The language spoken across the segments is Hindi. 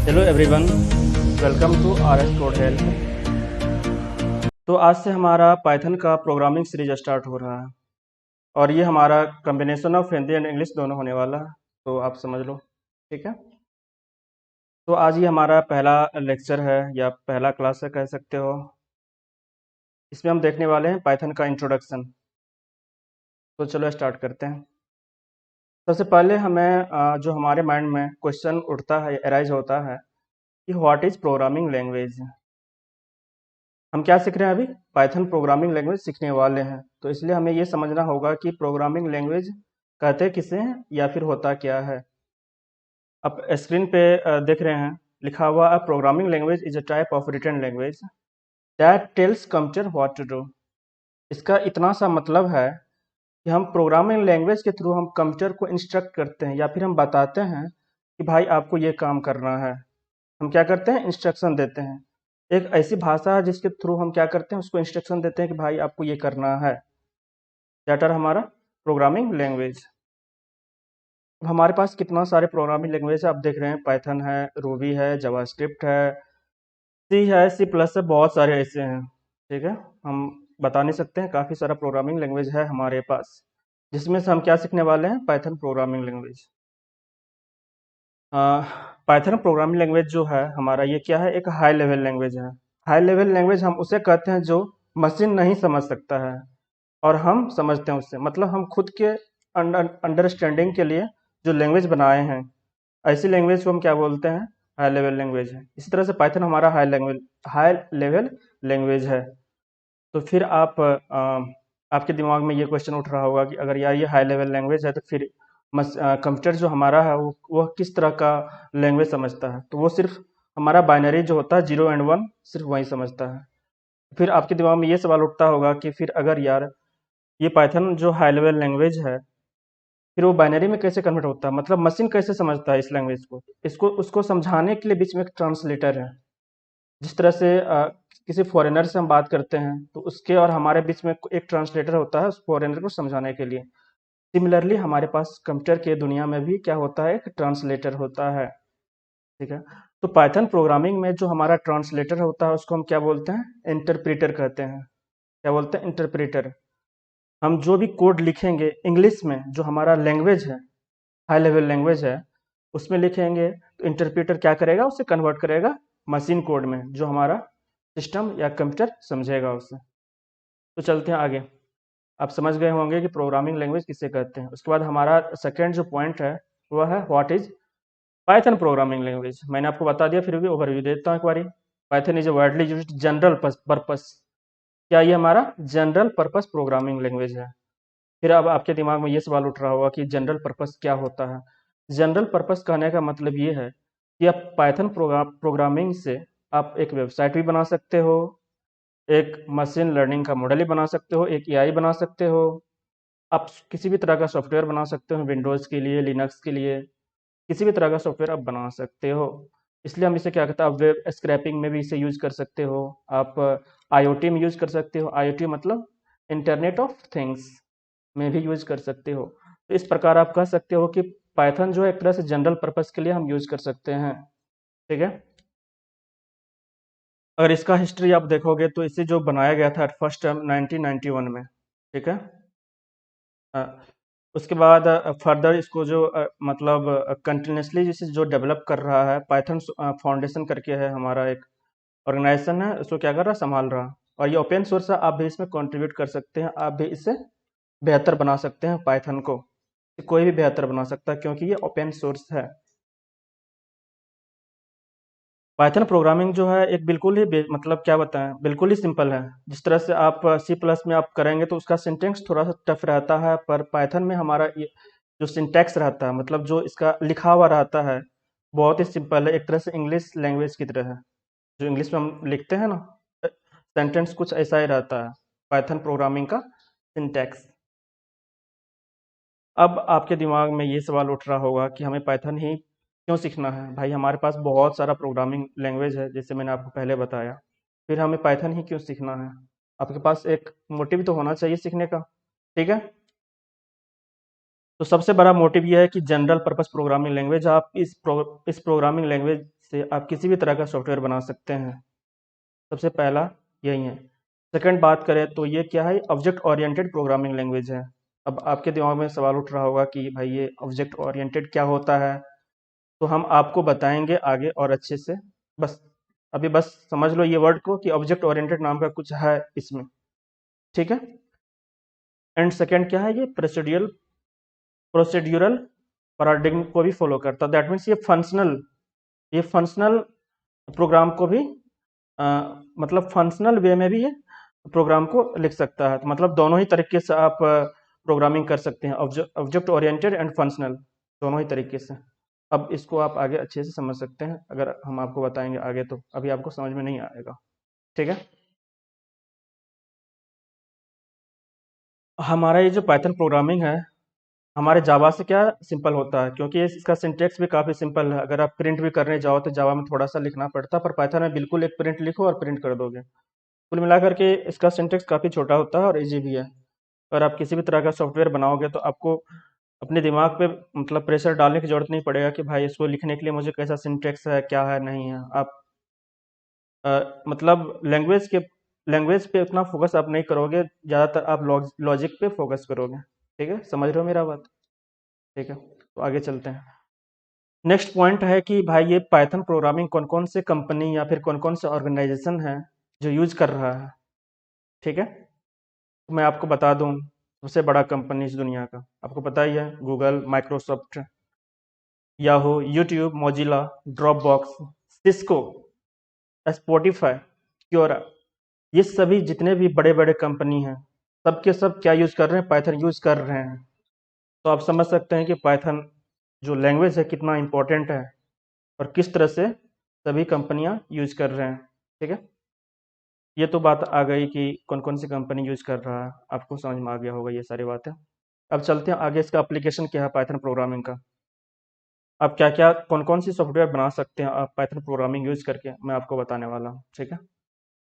Hello everyone, welcome to R S code help. तो आज से हमारा पाइथन का प्रोग्रामिंग सीरीज स्टार्ट हो रहा है और ये हमारा combination of Hindi and English दोनों होने वाला है, तो आप समझ लो। ठीक है, तो आज ये हमारा पहला लेक्चर है या पहला क्लास है कह सकते हो। इसमें हम देखने वाले हैं पाइथन का इंट्रोडक्शन। तो चलो स्टार्ट करते हैं। सबसे पहले हमें जो हमारे माइंड में क्वेश्चन उठता है, अराइज होता है कि व्हाट इज प्रोग्रामिंग लैंग्वेज। हम क्या सीख रहे हैं अभी? पाइथन प्रोग्रामिंग लैंग्वेज सीखने वाले हैं, तो इसलिए हमें ये समझना होगा कि प्रोग्रामिंग लैंग्वेज कहते किसे हैं या फिर होता क्या है। आप स्क्रीन पे देख रहे हैं लिखा हुआ है, programming language is a type of written language that tells computer what to do. इसका इतना सा मतलब है कि हम प्रोग्रामिंग लैंग्वेज के थ्रू हम कंप्यूटर को इंस्ट्रक्ट करते हैं या फिर हम बताते हैं कि भाई आपको ये काम करना है। हम क्या करते हैं? इंस्ट्रक्शन देते हैं। एक ऐसी भाषा है जिसके थ्रू हम क्या करते हैं, उसको इंस्ट्रक्शन देते हैं कि भाई आपको ये करना है। दैट आर हमारा प्रोग्रामिंग लैंग्वेज। अब हमारे पास कितना सारे प्रोग्रामिंग लैंग्वेज है, आप देख रहे हैं पाइथन है, रूबी है, जावास्क्रिप्ट है, सी है, सी प्लस है, बहुत सारे ऐसे हैं। ठीक है, हम बता नहीं सकते हैं, काफ़ी सारा प्रोग्रामिंग लैंग्वेज है हमारे पास, जिसमें से हम क्या सीखने वाले हैं? Python programming language. Python programming language जो है हमारा, ये क्या है? एक हाई लेवल लैंग्वेज है। हाई लेवल लैंग्वेज हम उसे कहते हैं जो मशीन नहीं समझ सकता है और हम समझते हैं उससे। मतलब हम खुद के अंडरस्टैंडिंग के लिए जो लैंग्वेज बनाए हैं, ऐसी लैंग्वेज को हम क्या बोलते हैं? हाई लेवल लैंग्वेज है। इसी तरह से पाइथन हमारा हाई लेवल लैंग्वेज है। तो फिर आपके दिमाग में ये क्वेश्चन उठ रहा होगा कि अगर यार ये हाई लेवल लैंग्वेज है तो फिर कंप्यूटर जो हमारा है वो किस तरह का लैंग्वेज समझता है? तो वो सिर्फ हमारा बाइनरी जो होता है 0 और 1, सिर्फ वही समझता है। फिर आपके दिमाग में ये सवाल उठता होगा कि फिर अगर यार ये पाइथन जो हाई लेवल लैंग्वेज है, फिर वो बाइनरी में कैसे कन्वर्ट होता है? मतलब मशीन कैसे समझता है इस लैंग्वेज को? इसको उसको समझाने के लिए बीच में एक ट्रांसलेटर है। जिस तरह से किसी फॉरेनर से हम बात करते हैं तो उसके और हमारे बीच में एक ट्रांसलेटर होता है उस फॉरेनर को समझाने के लिए। सिमिलरली हमारे पास कंप्यूटर के दुनिया में भी क्या होता है? एक ट्रांसलेटर होता है। ठीक है, तो पाइथन प्रोग्रामिंग में जो हमारा ट्रांसलेटर होता है उसको हम क्या बोलते हैं? इंटरप्रेटर कहते हैं। क्या बोलते हैं? इंटरप्रेटर। हम जो भी कोड लिखेंगे इंग्लिश में, जो हमारा लैंग्वेज है, हाई लेवल लैंग्वेज है, उसमें लिखेंगे तो इंटरप्रेटर क्या करेगा? उसे कन्वर्ट करेगा मशीन कोड में, जो हमारा सिस्टम या कंप्यूटर समझेगा उसे। तो चलते हैं आगे। आप समझ गए होंगे कि प्रोग्रामिंग लैंग्वेज किसे कहते हैं। उसके बाद हमारा सेकेंड जो पॉइंट है वह है what is Python programming language. मैंने आपको बता दिया, फिर भी ओवरव्यू देता हूँ एक बारी। Python is a widely used general purpose. क्या ये हमारा जनरल पर्पस प्रोग्रामिंग लैंग्वेज है? फिर अब आपके दिमाग में ये सवाल उठ रहा होगा कि जनरल पर्पस क्या होता है? जनरल पर्पस कहने का मतलब ये है कि आप पाइथन प्रोग्रामिंग से आप एक वेबसाइट भी बना सकते हो, एक मशीन लर्निंग का मॉडल ही बना सकते हो, एक एआई बना सकते हो, आप किसी भी तरह का सॉफ्टवेयर बना सकते हो, विंडोज़ के लिए, लिनक्स के लिए, किसी भी तरह का सॉफ्टवेयर आप बना सकते हो। इसलिए हम इसे क्या कहते हैं? आप वेब स्क्रैपिंग में भी इसे यूज़ कर सकते हो, आप आईओटी में यूज़ कर सकते हो। आईओटी मतलब इंटरनेट ऑफ थिंग्स में भी यूज़ कर सकते हो। तो इस प्रकार आप कह सकते हो कि पाइथन जो है एक तरह से जनरल पर्पस के लिए हम यूज़ कर सकते हैं। ठीक है, अगर इसका हिस्ट्री आप देखोगे तो इसे जो बनाया गया था एट फर्स्ट टाइम 1991 में। ठीक है, अ, उसके बाद फर्दर इसको जो मतलब कंटिन्यूसली जिसे जो डेवलप कर रहा है, पाइथन फाउंडेशन करके है हमारा एक ऑर्गेनाइजेशन है, उसको क्या कर रहा है? संभाल रहा है। और ये ओपन सोर्स है, आप भी इसमें कंट्रीब्यूट कर सकते हैं, आप भी इससे बेहतर बना सकते हैं पाइथन को। कोई भी बेहतर बना सकता है क्योंकि ये ओपन सोर्स है। पाइथन प्रोग्रामिंग जो है एक बिल्कुल ही मतलब क्या बताएं, बिल्कुल ही सिंपल है। जिस तरह से आप सी प्लस में आप करेंगे तो उसका सिंटेक्स थोड़ा सा टफ रहता है, पर पाइथन में हमारा ये जो सिंटेक्स रहता है, मतलब जो इसका लिखा हुआ रहता है, बहुत ही सिंपल है। एक तरह से इंग्लिश लैंग्वेज की तरह है। जो इंग्लिश में हम लिखते हैं ना, सेंटेंस कुछ ऐसा ही रहता है पाइथन प्रोग्रामिंग का सिंटेक्स। अब आपके दिमाग में ये सवाल उठ रहा होगा कि हमें पाइथन ही क्यों सीखना है? भाई हमारे पास बहुत सारा प्रोग्रामिंग लैंग्वेज है, जैसे मैंने आपको पहले बताया, फिर हमें पाइथन ही क्यों सीखना है? आपके पास एक मोटिव तो होना चाहिए सीखने का। ठीक है, तो सबसे बड़ा मोटिव ये है कि जनरल पर्पस प्रोग्रामिंग लैंग्वेज, आप इस प्रोग्रामिंग लैंग्वेज से आप किसी भी तरह का सॉफ्टवेयर बना सकते हैं। सबसे पहला यही है। सेकंड बात करें तो ये क्या है, ऑब्जेक्ट ओरिएंटेड प्रोग्रामिंग लैंग्वेज है। अब आपके दिमाग में सवाल उठ रहा होगा कि भाई ये ऑब्जेक्ट ओरिएंटेड क्या होता है, तो हम आपको बताएंगे आगे और अच्छे से। बस अभी बस समझ लो ये वर्ड को कि ऑब्जेक्ट ओरिएंटेड नाम का कुछ है इसमें, ठीक है। एंड सेकंड क्या है, ये प्रोसीड्यूरल पैराडिग्म को भी फॉलो करता है। दैट मीन्स ये फंक्शनल प्रोग्राम को भी अ, मतलब फंक्शनल वे में भी ये प्रोग्राम को लिख सकता है। तो मतलब दोनों ही तरीके से आप प्रोग्रामिंग कर सकते हैं, ऑब्जेक्ट ओरिएंटेड एंड फंक्शनल, दोनों ही तरीके से। अब इसको आप आगे अच्छे से समझ सकते हैं, अगर हम आपको बताएंगे आगे तो अभी आपको समझ में नहीं आएगा, ठीक है। हमारा ये जो पाइथन प्रोग्रामिंग है, हमारे जावा से क्या सिंपल होता है, क्योंकि इसका सिंटेक्स भी काफ़ी सिंपल है। अगर आप प्रिंट भी करने जाओ तो जावा में थोड़ा सा लिखना पड़ता है, पर पाइथन में बिल्कुल एक प्रिंट लिखो और प्रिंट कर दोगे। कुल मिलाकर के इसका सिंटेक्स काफ़ी छोटा होता है और इजी भी है। अगर आप किसी भी तरह का सॉफ्टवेयर बनाओगे तो आपको अपने दिमाग पे मतलब प्रेशर डालने की जरूरत नहीं पड़ेगा कि भाई इसको लिखने के लिए मुझे कैसा सिंटेक्स है, क्या है, नहीं है। आप मतलब लैंग्वेज पे उतना फोकस आप नहीं करोगे, ज़्यादातर आप लॉजिक पे फोकस करोगे, ठीक है। समझ रहे हो मेरा बात, ठीक है। तो आगे चलते हैं। नेक्स्ट पॉइंट है कि भाई ये पाइथन प्रोग्रामिंग कौन कौन से कंपनी या फिर कौन कौन से ऑर्गेनाइजेशन है जो यूज कर रहा है, ठीक है। तो मैं आपको बता दूं, सबसे बड़ा कंपनी इस दुनिया का आपको पता ही है, Google, Microsoft, Yahoo, YouTube, Mozilla, Dropbox, Cisco, Spotify, Quora, ये सभी जितने भी बड़े बड़े कंपनी हैं, सबके सब क्या यूज कर रहे हैं, पाइथन यूज कर रहे हैं। तो आप समझ सकते हैं कि पाइथन जो लैंग्वेज है कितना इंपॉर्टेंट है और किस तरह से सभी कंपनियां यूज कर रहे हैं, ठीक है। ये तो बात आ गई कि कौन कौन सी कंपनी यूज कर रहा है, आपको समझ में आ गया होगा ये सारी बातें। अब चलते हैं आगे, इसका एप्लीकेशन क्या है पाइथन प्रोग्रामिंग का। आप क्या क्या कौन कौन सी सॉफ्टवेयर बना सकते हैं आप पाइथन प्रोग्रामिंग यूज करके, मैं आपको बताने वाला हूँ, ठीक है।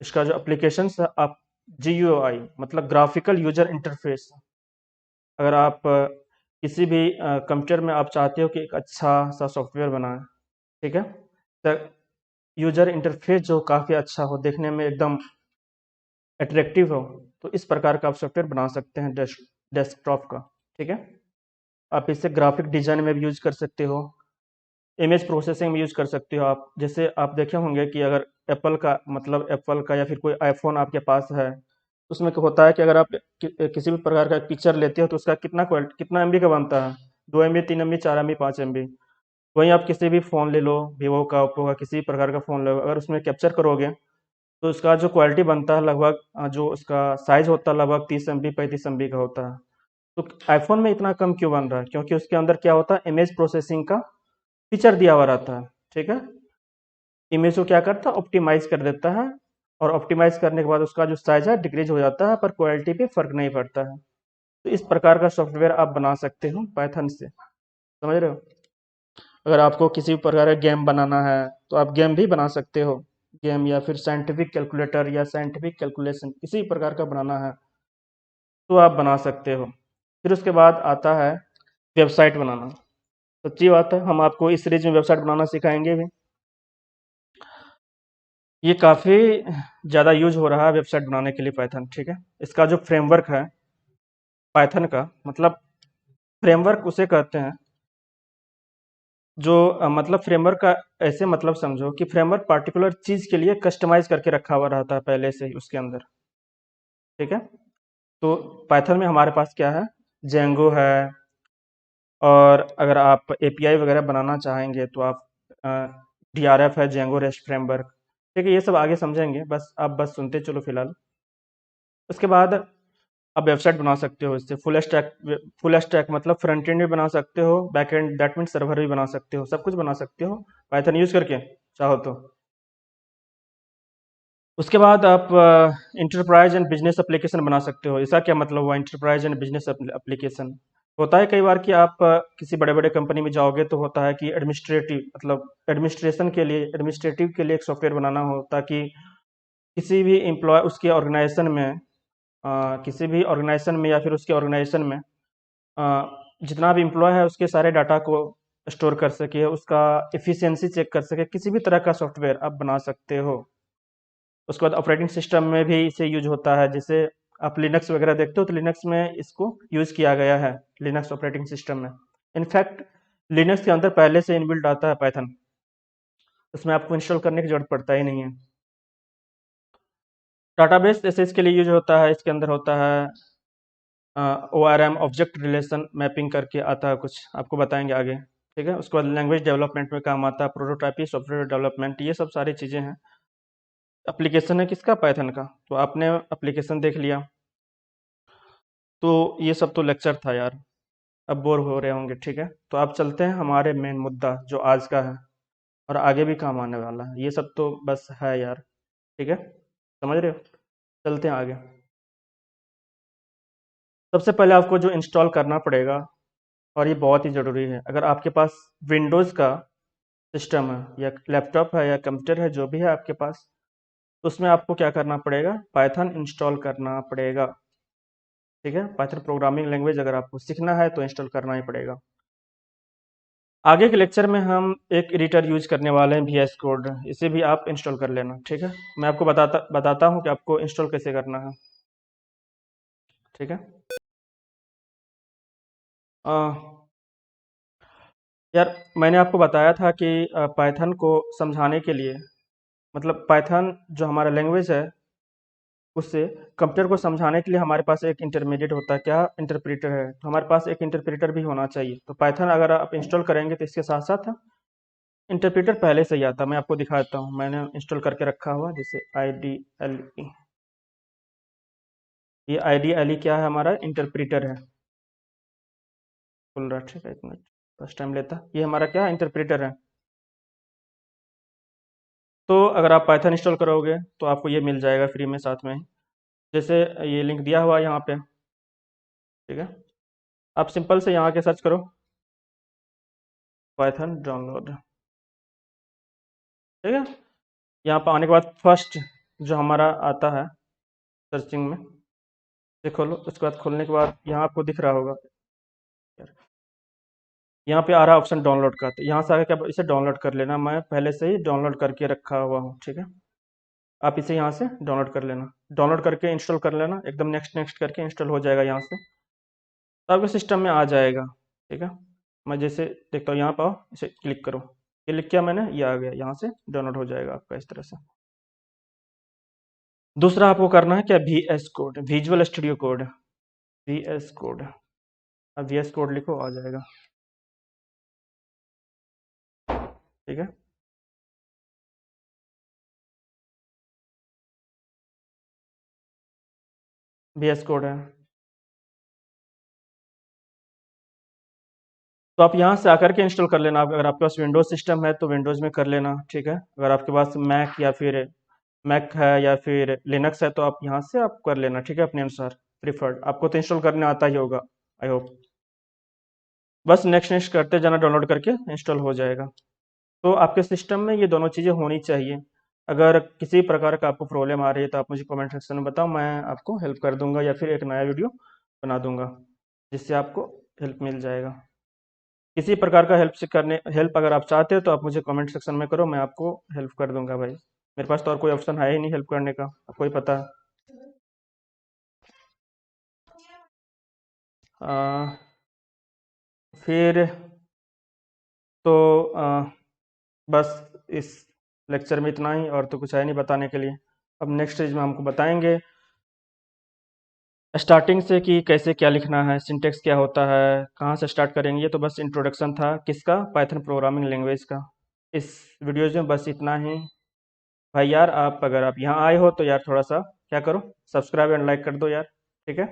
इसका जो एप्लीकेशन है, आप GUI मतलब ग्राफिकल यूजर इंटरफेस, अगर आप किसी भी कंप्यूटर में आप चाहते हो कि एक अच्छा सा सॉफ्टवेयर बनाए, ठीक है, तो यूजर इंटरफेस जो काफ़ी अच्छा हो, देखने में एकदम अट्रैक्टिव हो, तो इस प्रकार का आप सॉफ्टवेयर बना सकते हैं डेस्कटॉप का, ठीक है। आप इसे ग्राफिक डिजाइन में भी यूज कर सकते हो, इमेज प्रोसेसिंग में यूज कर सकते हो। आप जैसे आप देखे होंगे कि अगर एप्पल का या फिर कोई आईफोन आपके पास है, उसमें क्या होता है कि अगर आप किसी भी प्रकार का पिक्चर लेते हो तो उसका कितना MB का बनता है, 2 MB, 3 MB, 4 MB, 5 MB। वहीं आप किसी भी फ़ोन ले लो, वीवो का, ओप्पो का, किसी भी प्रकार का फ़ोन लो, अगर उसमें कैप्चर करोगे तो उसका जो क्वालिटी बनता है लगभग जो उसका साइज़ होता है लगभग 30 MB, 35 MB का होता है। तो आईफोन में इतना कम क्यों बन रहा है, क्योंकि उसके अंदर क्या होता है, इमेज प्रोसेसिंग का फीचर दिया हुआ रहता है, ठीक है। इमेज को क्या करता है, ऑप्टिमाइज कर देता है, और ऑप्टिमाइज करने के बाद उसका जो साइज है डिक्रीज हो जाता है, पर क्वालिटी पे फर्क नहीं पड़ता है। तो इस प्रकार का सॉफ्टवेयर आप बना सकते हो पाइथन से, समझ रहे हो। अगर आपको किसी भी प्रकार का गेम बनाना है तो आप गेम भी बना सकते हो, गेम या फिर साइंटिफिक कैलकुलेटर या साइंटिफिक कैलकुलेशन किसी भी प्रकार का बनाना है तो आप बना सकते हो। फिर उसके बाद आता है वेबसाइट बनाना। सच्ची बात है, हम आपको इस सीरीज में वेबसाइट बनाना सिखाएंगे भी। ये काफ़ी ज़्यादा यूज हो रहा है वेबसाइट बनाने के लिए पाइथन, ठीक है। इसका जो फ्रेमवर्क है पाइथन का, मतलब फ्रेमवर्क उसे कहते हैं जो मतलब फ्रेमवर्क का ऐसे मतलब समझो कि फ्रेमवर्क पार्टिकुलर चीज़ के लिए कस्टमाइज करके रखा हुआ रहता है पहले से ही उसके अंदर, ठीक है। तो पाइथन में हमारे पास क्या है, जेंगो है, और अगर आप API वगैरह बनाना चाहेंगे तो आप DRF है, जेंगो रेस्ट फ्रेमवर्क, ठीक है। ये सब आगे समझेंगे, बस आप बस सुनते चलो फिलहाल। उसके बाद आप वेबसाइट बना सकते हो इससे, फुल स्टैक मतलब फ्रंट एंड भी बना सकते हो, back and that mean server भी बना सकते हो, सब कुछ बना सकते हो पाइथन यूज करके चाहो तो। उसके बाद आप इंटरप्राइज एंड बिजनेस एप्लीकेशन बना सकते हो। इसका क्या मतलब हुआ, इंटरप्राइज एंड बिजनेस एप्लीकेशन होता है कई बार कि आप किसी बड़े बड़े कंपनी में जाओगे तो होता है कि एडमिनिस्ट्रेटिव के लिए एक सॉफ्टवेयर बनाना हो, ताकि किसी भी एम्प्लॉय उसके ऑर्गेनाइजेशन में किसी भी ऑर्गेनाइजेशन में या फिर उसके ऑर्गेनाइजेशन में जितना भी एम्प्लॉय है उसके सारे डाटा को स्टोर कर सके, उसका एफिशिएंसी चेक कर सके, किसी भी तरह का सॉफ्टवेयर आप बना सकते हो। उसके बाद ऑपरेटिंग सिस्टम में भी इसे यूज होता है, जैसे आप लिनक्स वगैरह देखते हो तो लिनक्स में इसको यूज किया गया है, लिनक्स ऑपरेटिंग सिस्टम में। इनफैक्ट लिनक्स के अंदर पहले से इनबिल्ट आता है पाइथन, उसमें आपको इंस्टॉल करने की जरूरत पड़ता ही नहीं है। डाटाबेस जैसे इसके लिए यूज होता है, इसके अंदर होता है ORM, ऑब्जेक्ट रिलेशन मैपिंग करके आता है कुछ, आपको बताएंगे आगे, ठीक है। उसके बाद लैंग्वेज डेवलपमेंट में काम आता है, प्रोटोटाइपिंग, सॉफ्टवेयर डेवलपमेंट, ये सब सारी चीज़ें हैं। एप्लीकेशन है किसका, पाइथन का। तो आपने एप्लीकेशन देख लिया, तो ये सब तो लेक्चर था यार, अब बोर हो रहे होंगे, ठीक है। तो आप चलते हैं हमारे मेन मुद्दा जो आज का है और आगे भी काम आने वाला है, ये सब तो बस है यार, ठीक है, समझ रहे हो। चलते हैं आगे। सबसे पहले आपको जो इंस्टॉल करना पड़ेगा, और ये बहुत ही ज़रूरी है, अगर आपके पास विंडोज़ का सिस्टम है या लैपटॉप है या कंप्यूटर है, जो भी है आपके पास, तो उसमें आपको क्या करना पड़ेगा, पाइथन इंस्टॉल करना पड़ेगा, ठीक है। पाइथन प्रोग्रामिंग लैंग्वेज अगर आपको सीखना है तो इंस्टॉल करना ही पड़ेगा। आगे के लेक्चर में हम एक एडिटर यूज करने वाले हैं, VS कोड, इसे भी आप इंस्टॉल कर लेना, ठीक है। मैं आपको बताता हूँ कि आपको इंस्टॉल कैसे करना है, ठीक है। अ, यार मैंने आपको बताया था कि पाइथन को समझाने के लिए, मतलब पाइथन जो हमारा लैंग्वेज है उससे कंप्यूटर को समझाने के लिए हमारे पास एक इंटरमीडिएट होता है, क्या, इंटरप्रेटर है। तो हमारे पास एक इंटरप्रेटर भी होना चाहिए। तो पाइथन अगर आप इंस्टॉल करेंगे तो इसके साथ साथ इंटरप्रेटर पहले से ही आता है, मैं आपको दिखाता हूँ, मैंने इंस्टॉल करके रखा हुआ, जैसे IDLE। ये IDLE क्या है, हमारा इंटरप्रेटर है, खुल रहा, ठीक है, एक मिनट, फर्स्ट टाइम लेता, ये हमारा क्या इंटरप्रेटर है। तो अगर आप पाइथन इंस्टॉल करोगे तो आपको ये मिल जाएगा फ्री में साथ में ही, जैसे ये लिंक दिया हुआ है यहाँ पे, ठीक है। आप सिंपल से यहाँ के सर्च करो पाइथन डाउनलोड, ठीक है। यहाँ पर आने के बाद फर्स्ट जो हमारा आता है सर्चिंग में, ये खोलो। उसके बाद खोलने के बाद यहाँ आपको दिख रहा होगा, यहाँ पे आ रहा है ऑप्शन डाउनलोड का, तो यहाँ से आगे क्या, इसे डाउनलोड कर लेना, मैं पहले से ही डाउनलोड करके रखा हुआ हूँ, ठीक है। आप इसे यहाँ से डाउनलोड कर लेना, डाउनलोड करके इंस्टॉल कर लेना, एकदम नेक्स्ट नेक्स्ट करके इंस्टॉल हो जाएगा यहाँ से, तो आपके सिस्टम में आ जाएगा, ठीक है। मैं जैसे देखता हूँ, यहाँ पर आओ, इसे क्लिक करो, ये लिख किया मैंने, ये आ गया, यहाँ से डाउनलोड हो जाएगा आपका इस तरह से। दूसरा आपको करना है क्या, VS code, visual studio code, VS code. अब VS कोड लिखो, आ जाएगा, ठीक है। VS कोड है, तो आप यहाँ से आकर के इंस्टॉल कर लेना। अगर आपके पास विंडोज सिस्टम है तो विंडोज में कर लेना, ठीक है। अगर आपके पास मैक है या फिर लिनक्स है तो आप यहाँ से आप कर लेना, ठीक है, अपने अनुसार प्रिफर्ड। आपको तो इंस्टॉल करने आता ही होगा, आई होप। बस नेक्स्ट नेक्स्ट करते जाना, डाउनलोड करके इंस्टॉल हो जाएगा। तो आपके सिस्टम में ये दोनों चीज़ें होनी चाहिए। अगर किसी प्रकार का आपको प्रॉब्लम आ रही है तो आप मुझे कमेंट सेक्शन में बताओ, मैं आपको हेल्प कर दूंगा या फिर एक नया वीडियो बना दूंगा जिससे आपको हेल्प मिल जाएगा। किसी प्रकार का हेल्प अगर आप चाहते हो तो आप मुझे कमेंट सेक्शन में करो, मैं आपको हेल्प कर दूंगा भाई। मेरे पास तो और कोई ऑप्शन है ही नहीं हेल्प करने का, आपको ही पता है। आ, फिर तो बस इस लेक्चर में इतना ही, और तो कुछ है नहीं बताने के लिए। अब नेक्स्ट स्टेज में हमको बताएंगे स्टार्टिंग से कि कैसे क्या लिखना है, सिंटेक्स क्या होता है, कहाँ से स्टार्ट करेंगे। ये तो बस इंट्रोडक्शन था किसका, पाइथन प्रोग्रामिंग लैंग्वेज का। इस वीडियोज में बस इतना ही भाई। यार आप अगर आप यहाँ आए हो तो यार थोड़ा सा क्या करो, सब्सक्राइब एंड लाइक कर दो यार, ठीक है।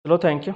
चलो, थैंक यू।